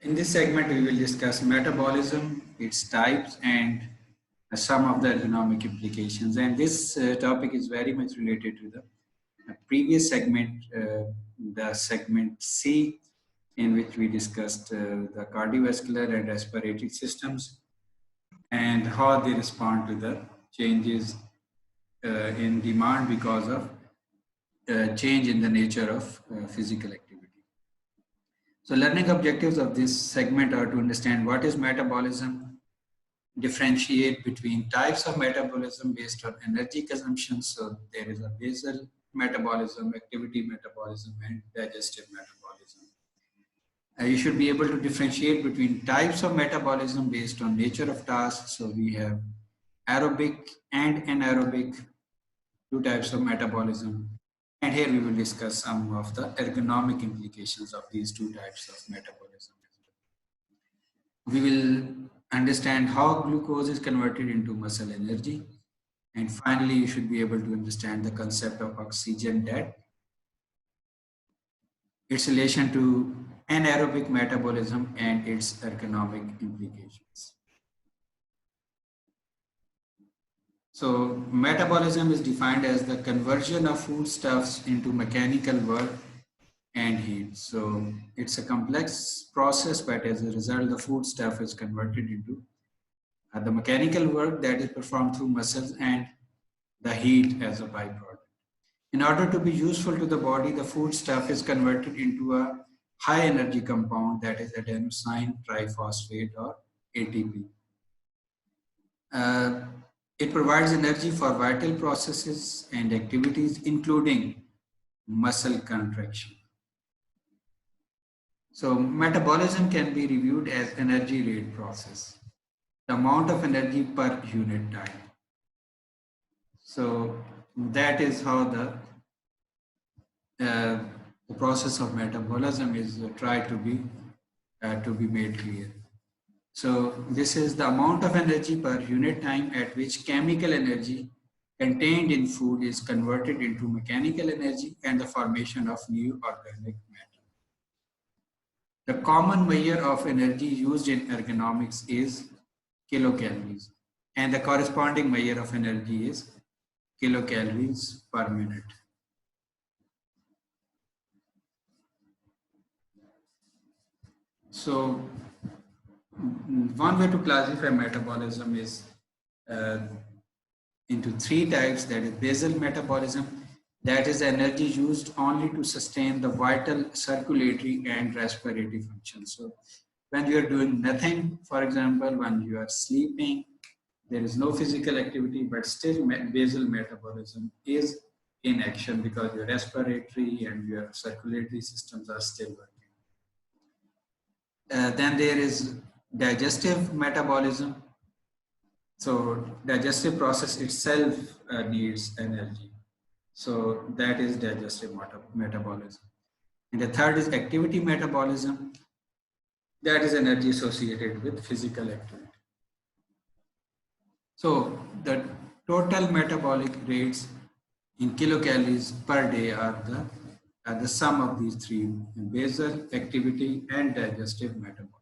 In this segment, we will discuss metabolism, its types, and some of the ergonomic implications. And this topic is very much related to the previous segment, the segment C, in which we discussed the cardiovascular and respiratory systems and how they respond to the changes in demand because of change in the nature of physical activity. So learning objectives of this segment are to understand what is metabolism, differentiate between types of metabolism based on energy consumption. So there is a basal metabolism, activity metabolism, and digestive metabolism. You should be able to differentiate between types of metabolism based on nature of tasks. So we have aerobic and anaerobic, two types of metabolism. And here we will discuss some of the ergonomic implications of these two types of metabolism. We will understand how glucose is converted into muscle energy. And finally, you should be able to understand the concept of oxygen debt, its relation to anaerobic metabolism and its ergonomic implications. So metabolism is defined as the conversion of foodstuffs into mechanical work and heat. So it's a complex process, but as a result, the foodstuff is converted into the mechanical work that is performed through muscles and the heat as a byproduct. In order to be useful to the body, the foodstuff is converted into a high energy compound, that is adenosine triphosphate or ATP. It provides energy for vital processes and activities, including muscle contraction. So metabolism can be reviewed as energy rate process, the amount of energy per unit time. So that is how the process of metabolism is tried to be made clear. So this is the amount of energy per unit time at which chemical energy contained in food is converted into mechanical energy and the formation of new organic matter. The common measure of energy used in ergonomics is kilocalories, and the corresponding measure of energy is kilocalories per minute. So one way to classify metabolism is into three types, that is basal metabolism, that is energy used only to sustain the vital circulatory and respiratory functions. So when you are doing nothing, for example, when you are sleeping, there is no physical activity, but still basal metabolism is in action because your respiratory and your circulatory systems are still working. Then there is digestive metabolism. So digestive process itself needs energy. So that is digestive metabolism. And the third is activity metabolism. That is energy associated with physical activity. So the total metabolic rates in kilocalories per day are the sum of these three: basal, activity, and digestive metabolism.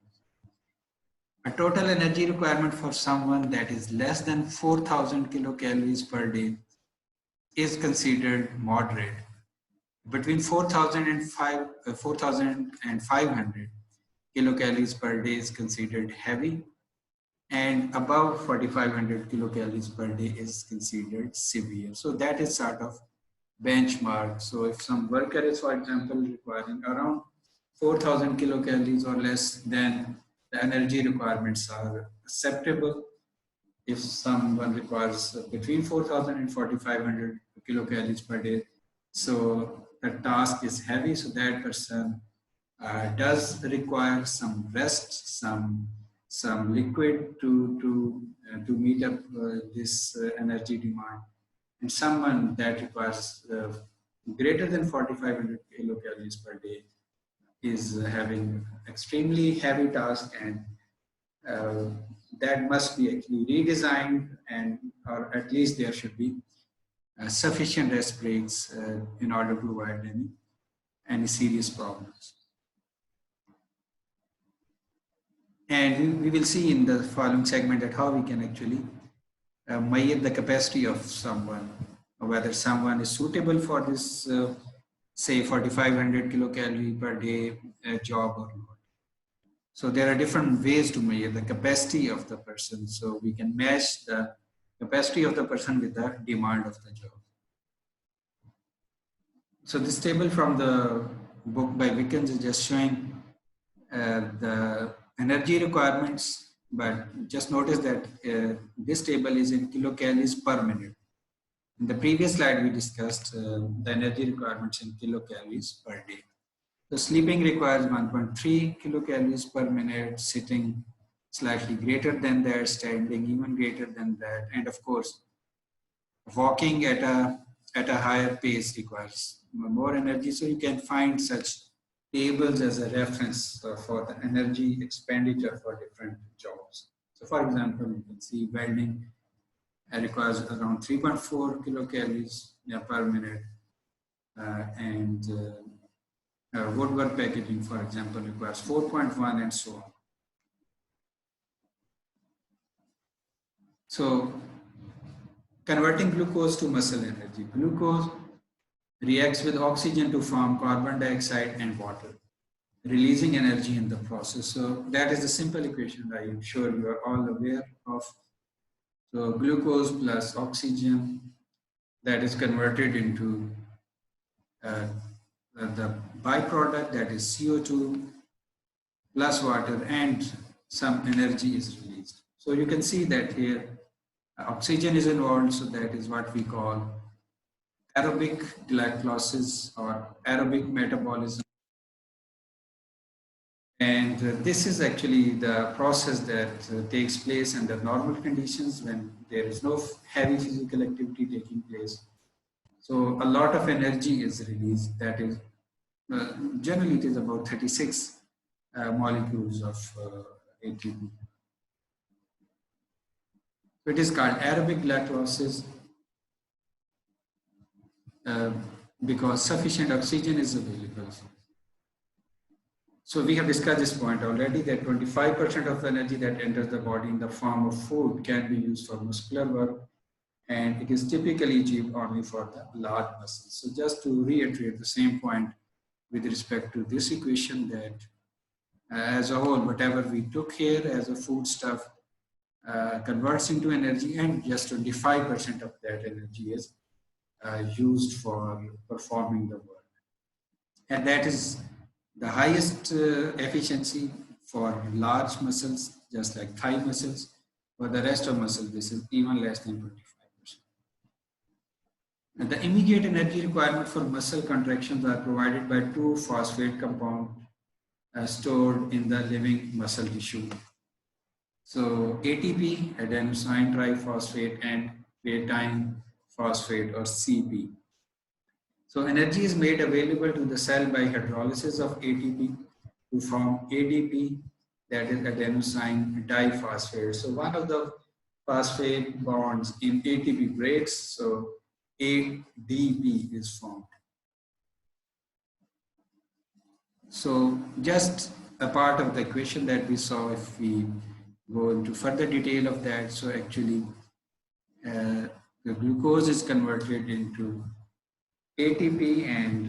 A total energy requirement for someone that is less than 4,000 kilocalories per day is considered moderate. Between 4,000 and 4,500 kilocalories per day is considered heavy, and above 4,500 kilocalories per day is considered severe. So that is sort of benchmark. So if some worker is, for example, requiring around 4,000 kilocalories or less, then the energy requirements are acceptable. If someone requires between 4,000 and 4,500 kilocalories per day, so the task is heavy, so that person does require some rest, some liquid to meet up this energy demand. And someone that requires greater than 4,500 kilocalories per day is having extremely heavy task, and that must be actually redesigned, and or at least there should be sufficient rest breaks in order to avoid any serious problems. And we will see in the following segment that how we can actually measure the capacity of someone, or whether someone is suitable for this, say 4,500 kilocalorie per day job or not. So there are different ways to measure the capacity of the person. So we can match the capacity of the person with the demand of the job. So this table from the book by Wickens is just showing the energy requirements, but just notice that this table is in kilocalories per minute. In the previous slide, we discussed the energy requirements in kilocalories per day. So sleeping requires 1.3 kilocalories per minute, sitting slightly greater than that, standing even greater than that, and of course, walking at a higher pace requires more energy. So you can find such tables as a reference for the energy expenditure for different jobs. So for example, you can see welding requires around 3.4 kilocalories per minute, and woodwork packaging, for example, requires 4.1, and so on. So converting glucose to muscle energy. Glucose reacts with oxygen to form carbon dioxide and water, releasing energy in the process. So that is the simple equation I am sure you are all aware of. So glucose plus oxygen, that is converted into the byproduct, that is CO2 plus water, and some energy is released. So you can see that here oxygen is involved, so that is what we call aerobic glycolysis or aerobic metabolism. And this is actually the process that takes place under normal conditions when there is no heavy physical activity taking place. So a lot of energy is released. That is, generally it is about 36 molecules of ATP. So it is called aerobic glycolysis because sufficient oxygen is available. So we have discussed this point already, that 25% of the energy that enters the body in the form of food can be used for muscular work, and it is typically achieved only for the large muscles. So just to reiterate the same point with respect to this equation, that as a whole, whatever we took here as a food stuff converts into energy, and just 25% of that energy is used for performing the work. And that is the highest efficiency for large muscles, just like thigh muscles. For the rest of muscles, this is even less than 25%. And the immediate energy requirement for muscle contractions are provided by two phosphate compounds stored in the living muscle tissue. So ATP, adenosine triphosphate, and creatine phosphate, or CP. So energy is made available to the cell by hydrolysis of ATP to form ADP, that is adenosine diphosphate. So one of the phosphate bonds in ATP breaks, so ADP is formed. So just a part of the equation that we saw, if we go into further detail of that, so actually the glucose is converted into ATP, and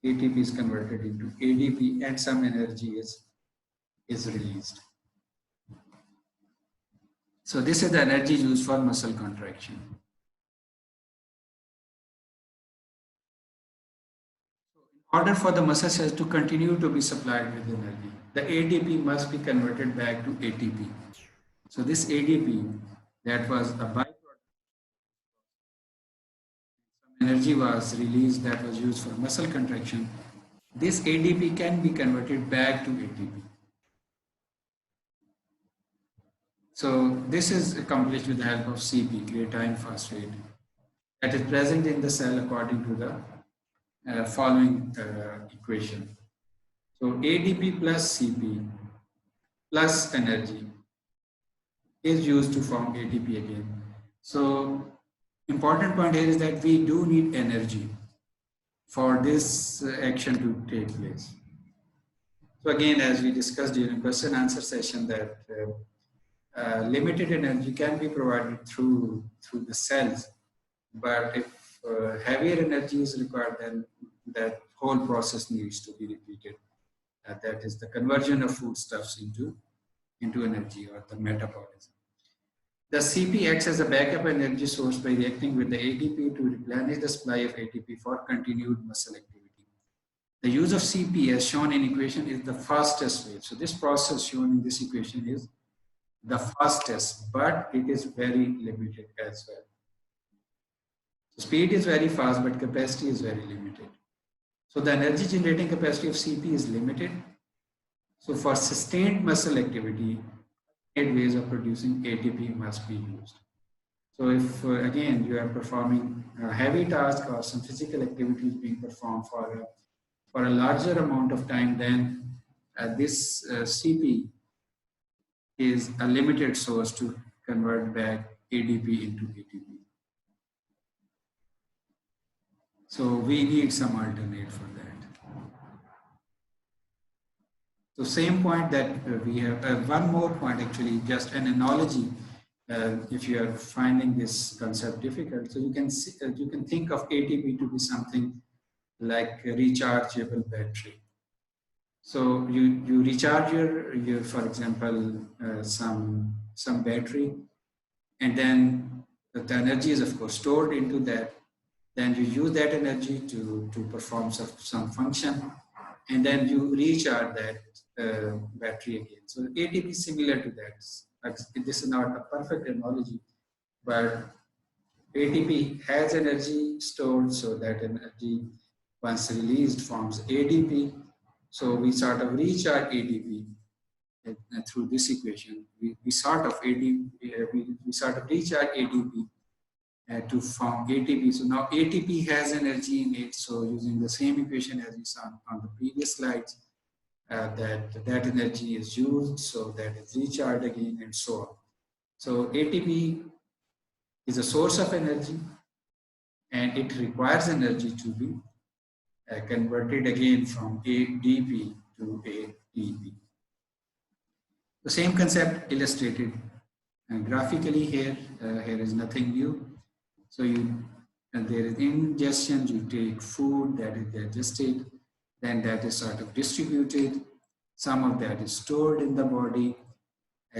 ATP is converted into ADP, and some energy is released. So this is the energy used for muscle contraction. In order for the muscle cells to continue to be supplied with energy, the ADP must be converted back to ATP. So this ADP, that was a byproduct, some energy was released that was used for muscle contraction. This ADP can be converted back to ATP. So this is accomplished with the help of CP, creatine phosphate, that is present in the cell according to the following equation. So ADP plus CP plus energy is used to form ATP again. So important point here is that we do need energy for this action to take place. So again, as we discussed during question answer session, that limited energy can be provided through the cells, but if heavier energy is required, then that whole process needs to be repeated. That is the conversion of foodstuffs into energy, or the metabolism. The CP acts as a backup energy source by reacting with the ATP to replenish the supply of ATP for continued muscle activity. The use of CP as shown in equation is the fastest way. So this process shown in this equation is the fastest, but it is very limited as well. So speed is very fast, but capacity is very limited. So the energy generating capacity of CP is limited. So for sustained muscle activity, ways of producing ATP must be used. So if again you are performing a heavy task or some physical activities being performed for a larger amount of time, then this CP is a limited source to convert back ADP into ATP. So we need some alternate for that. So same point that we have, one more point actually, just an analogy. If you are finding this concept difficult, so you can think of ATP to be something like a rechargeable battery. So you recharge your for example some battery, and then the energy is of course stored into that. Then you use that energy to perform some function, and then you recharge that battery again. So ATP is similar to that. This is not a perfect analogy, but ATP has energy stored, so that energy once released forms ADP. So we sort of recharge ADP through this equation. We sort of recharge ADP to form ATP. So now ATP has energy in it. So using the same equation as we saw on the previous slides, that energy is used, so that is recharged again, and so on. So ATP is a source of energy, and it requires energy to be converted again from ADP to ATP. The same concept illustrated graphically here. Here is nothing new. So there is ingestion, you take food that is digested, then that is sort of distributed. Some of that is stored in the body,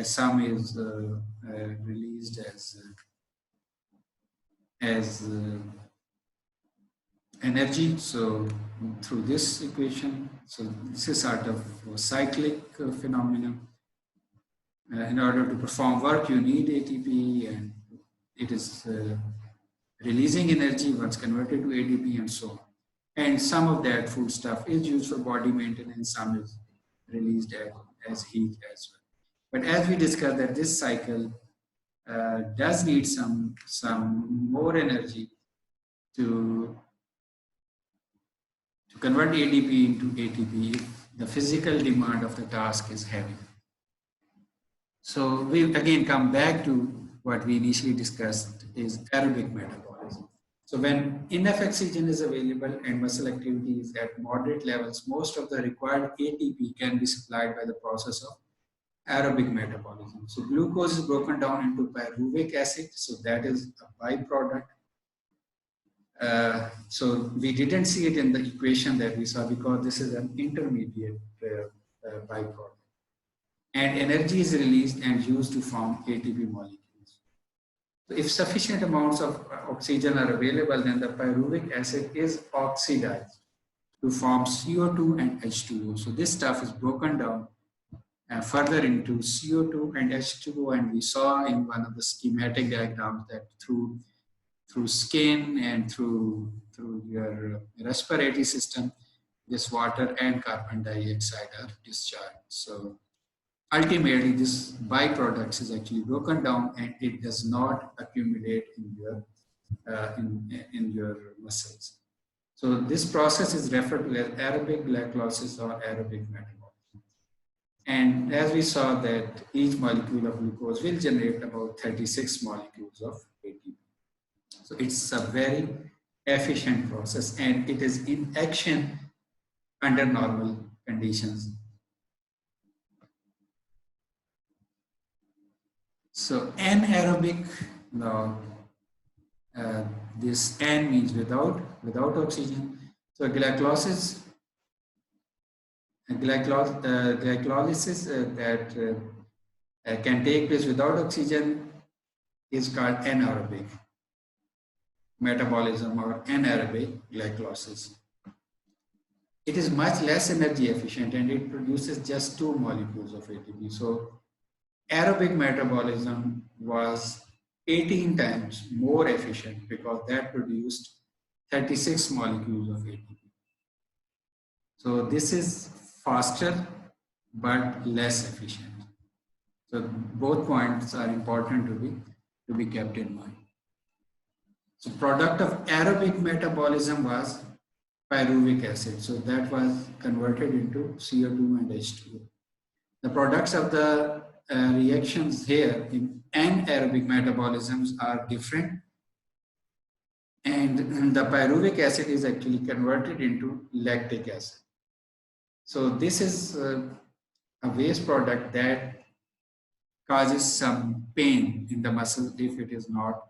some is released as energy. So through this equation, so this is sort of a cyclic phenomenon. In order to perform work, you need ATP, and it is releasing energy once converted to ADP, and so on. And some of that food stuff is used for body maintenance, some is released as heat as well. But as we discussed, that this cycle does need some more energy to convert ADP into ATP if the physical demand of the task is heavy. So we again come back to what we initially discussed, is aerobic metabolism. So when enough oxygen is available and muscle activity is at moderate levels, most of the required ATP can be supplied by the process of aerobic metabolism. So glucose is broken down into pyruvic acid, so that is a byproduct. So we didn't see it in the equation that we saw because this is an intermediate byproduct. And energy is released and used to form ATP molecules. So if sufficient amounts of oxygen are available, then the pyruvic acid is oxidized to form CO2 and H2O. So this stuff is broken down further into CO2 and H2O, and we saw in one of the schematic diagrams that through skin and through your respiratory system, this water and carbon dioxide are discharged. So ultimately, this byproduct is actually broken down, and it does not accumulate in your muscles. So this process is referred to as aerobic glycolysis or aerobic metabolism. And as we saw that each molecule of glucose will generate about 36 molecules of ATP. So it's a very efficient process, and it is in action under normal conditions. So anaerobic, now this N means without oxygen. So glycolysis that can take place without oxygen is called anaerobic metabolism or anaerobic glycolysis. It is much less energy efficient and it produces just 2 molecules of ATP. So aerobic metabolism was 18 times more efficient because that produced 36 molecules of ATP. So this is faster but less efficient. So both points are important to be kept in mind. So product of aerobic metabolism was pyruvic acid. So that was converted into CO2 and H2O. The products of the reactions here in anaerobic metabolisms are different, and the pyruvic acid is actually converted into lactic acid. So this is a waste product that causes some pain in the muscle if it is not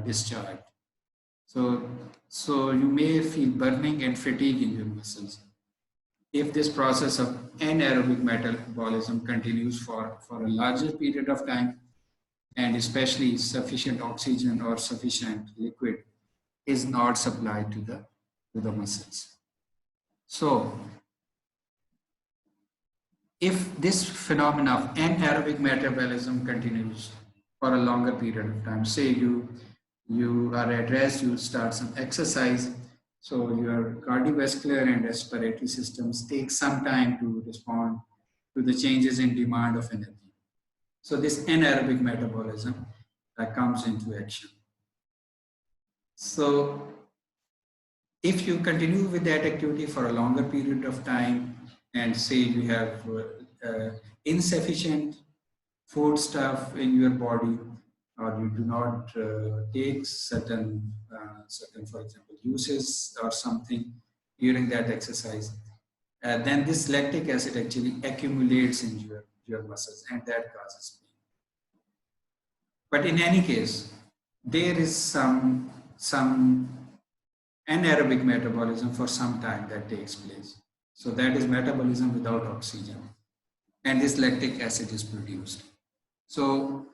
discharged. So you may feel burning and fatigue in your muscles if this process of anaerobic metabolism continues for a larger period of time, and especially sufficient oxygen or sufficient liquid is not supplied to the muscles. So if this phenomena of anaerobic metabolism continues for a longer period of time, say you are at rest, you start some exercise, so your cardiovascular and respiratory systems take some time to respond to the changes in demand of energy. So this anaerobic metabolism comes into action. So if you continue with that activity for a longer period of time, and say you have insufficient food stuff in your body, or you do not take certain, for example, juices or something during that exercise, then this lactic acid actually accumulates in your muscles and that causes pain. But in any case, there is some anaerobic metabolism for some time that takes place. So that is metabolism without oxygen, and this lactic acid is produced. So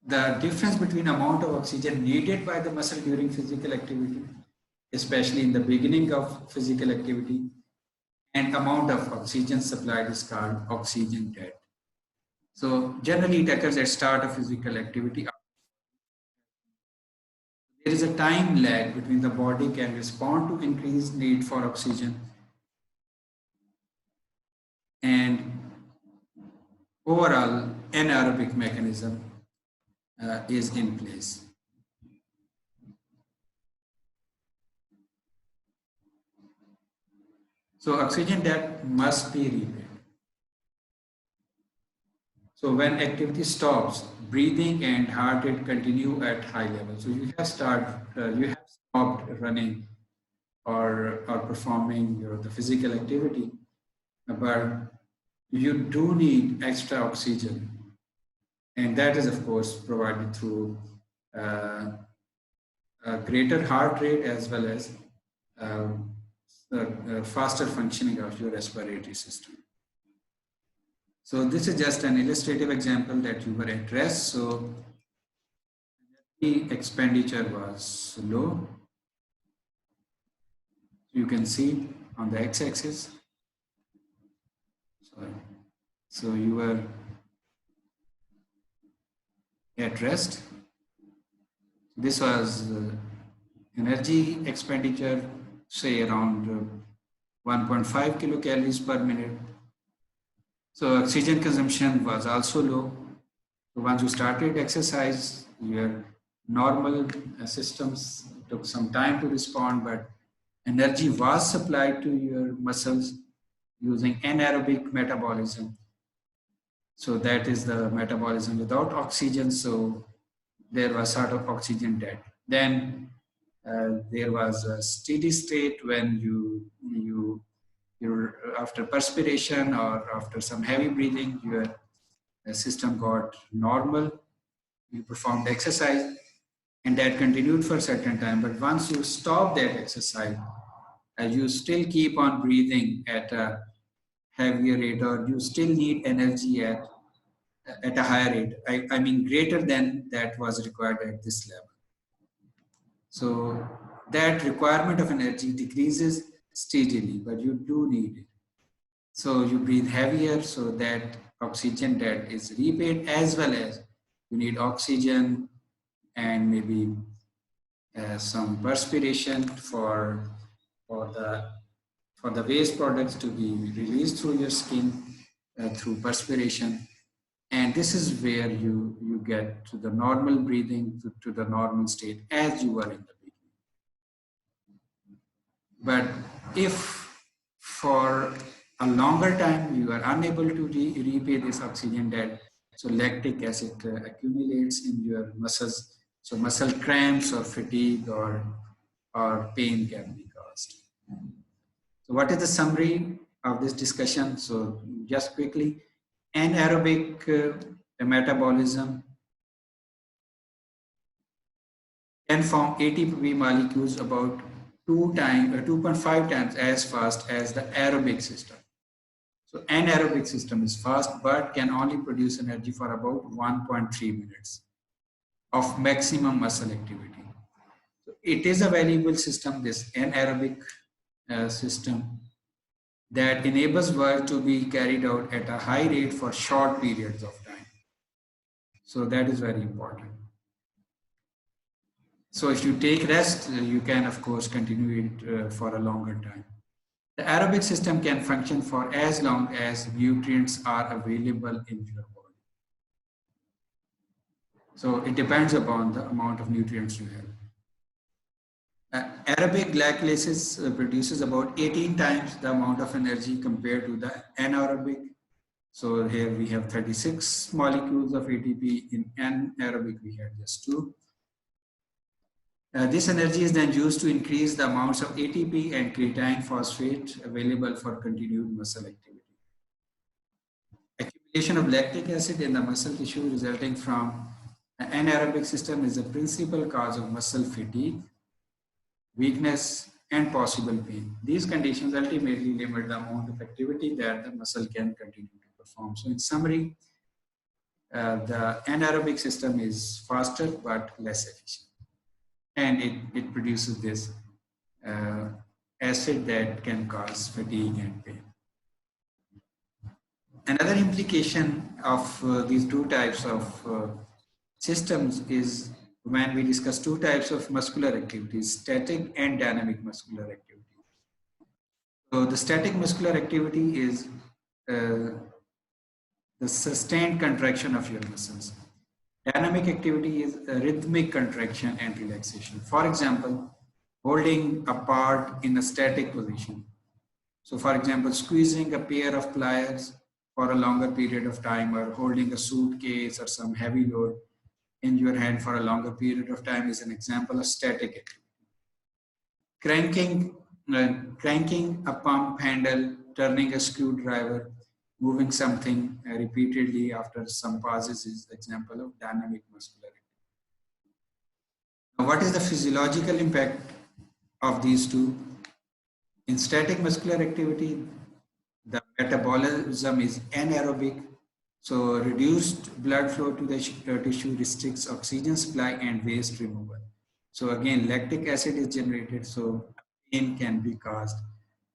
the difference between amount of oxygen needed by the muscle during physical activity, especially in the beginning of physical activity, and amount of oxygen supplied is called oxygen debt. So generally it occurs at start of physical activity. There is a time lag between the body can respond to increased need for oxygen and overall anaerobic mechanism is in place. So oxygen debt must be repaid. So when activity stops, breathing and heart rate continue at high level. So you have stopped running or performing the physical activity, but you do need extra oxygen, and that is of course provided through a greater heart rate as well as faster functioning of your respiratory system. So this is just an illustrative example that you were at rest. So the expenditure was low. You can see on the x-axis. So you were at rest. This was energy expenditure, say around 1.5 kilocalories per minute. So oxygen consumption was also low. So once you started exercise, your normal systems took some time to respond, but energy was supplied to your muscles using anaerobic metabolism. So that is the metabolism without oxygen. So there was sort of oxygen debt. Then there was a steady state when you're after perspiration or after some heavy breathing, your system got normal, you performed exercise, and that continued for a certain time. But once you stop that exercise, you still keep on breathing at a heavier rate, or you still need energy at a higher rate. I mean, greater than that was required at this level. So that requirement of energy decreases steadily, but you do need it. So you breathe heavier, so that oxygen that is repaid, as well as you need oxygen and maybe some perspiration for the for the waste products to be released through your skin through perspiration. And this is where you get to the normal breathing, to the normal state as you were in the beginning. But if for a longer time you are unable to repay this oxygen debt, so lactic acid accumulates in your muscles, so muscle cramps or fatigue or pain can be caused. So what is the summary of this discussion? So just quickly, anaerobic metabolism can form ATP molecules about 2.5 times as fast as the aerobic system. So anaerobic system is fast, but can only produce energy for about 1.3 minutes of maximum muscle activity. So it is a valuable system, this anaerobic system, that enables work to be carried out at a high rate for short periods of time. So that is very important. So if you take rest, you can of course continue it for a longer time. The aerobic system can function for as long as nutrients are available in your body. So it depends upon the amount of nutrients you have. Aerobic glycolysis produces about 18 times the amount of energy compared to the anaerobic. So here we have 36 molecules of ATP. In anaerobic, we have just 2. This energy is then used to increase the amounts of ATP and creatine phosphate available for continued muscle activity. Accumulation of lactic acid in the muscle tissue resulting from an anaerobic system is the principal cause of muscle fatigue, weakness, and possible pain. These conditions ultimately limit the amount of activity that the muscle can continue to perform. So in summary, the anaerobic system is faster but less efficient. And it produces this acid that can cause fatigue and pain. Another implication of these two types of systems is when we discuss two types of muscular activities, static and dynamic muscular activity. So the static muscular activity is the sustained contraction of your muscles. Dynamic activity is a rhythmic contraction and relaxation. For example, holding a part in a static position. So for example, squeezing a pair of pliers for a longer period of time, or holding a suitcase or some heavy load in your hand for a longer period of time is an example of static activity. Cranking a pump handle, turning a screwdriver, moving something repeatedly after some pauses is an example of dynamic muscular activity. Now, what is the physiological impact of these two? In static muscular activity, the metabolism is anaerobic, so reduced blood flow to the tissue restricts oxygen supply and waste removal. So again, lactic acid is generated, so pain can be caused,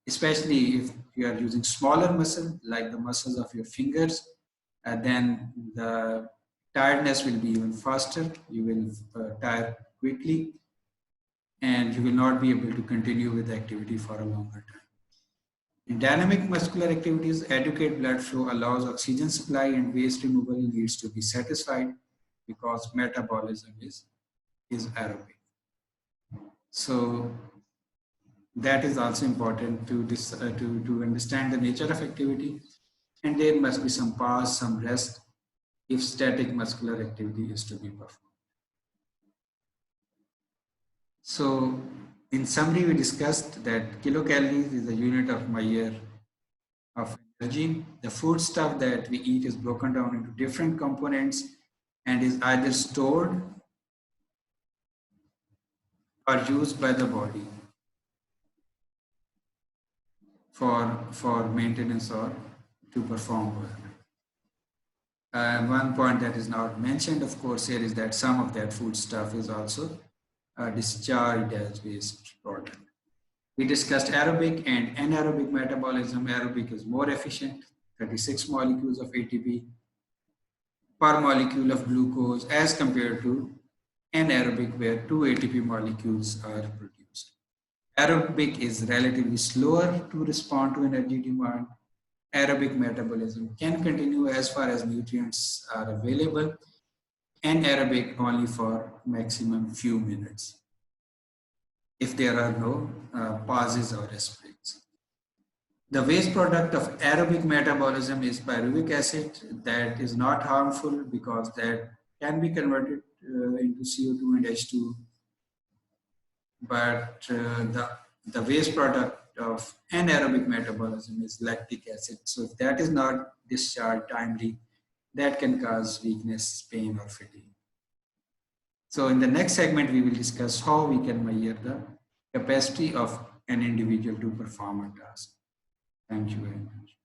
especially if you are using smaller muscle like the muscles of your fingers. Then the tiredness will be even faster. You will tire quickly, and you will not be able to continue with the activity for a longer time. In dynamic muscular activities, adequate blood flow allows oxygen supply and waste removal needs to be satisfied because metabolism is aerobic. So that is also important to understand the nature of activity, and there must be some pause, some rest if static muscular activity is to be performed. So in summary, we discussed that kilocalories is a unit of measure of energy. The food stuff that we eat is broken down into different components and is either stored or used by the body for maintenance or to perform work. One point that is not mentioned, of course, here is that some of that food stuff is also discharged as waste product. We discussed aerobic and anaerobic metabolism. Aerobic is more efficient, 36 molecules of ATP per molecule of glucose as compared to anaerobic where 2 ATP molecules are produced. Aerobic is relatively slower to respond to energy demand. Aerobic metabolism can continue as far as nutrients are available, and aerobic only for maximum few minutes if there are no pauses or rest breaks. The waste product of aerobic metabolism is pyruvic acid that is not harmful because that can be converted into CO2 and H2, but the waste product of anaerobic metabolism is lactic acid. So if that is not discharged timely, that can cause weakness, pain, or fatigue. So in the next segment, we will discuss how we can measure the capacity of an individual to perform a task. Thank you very much.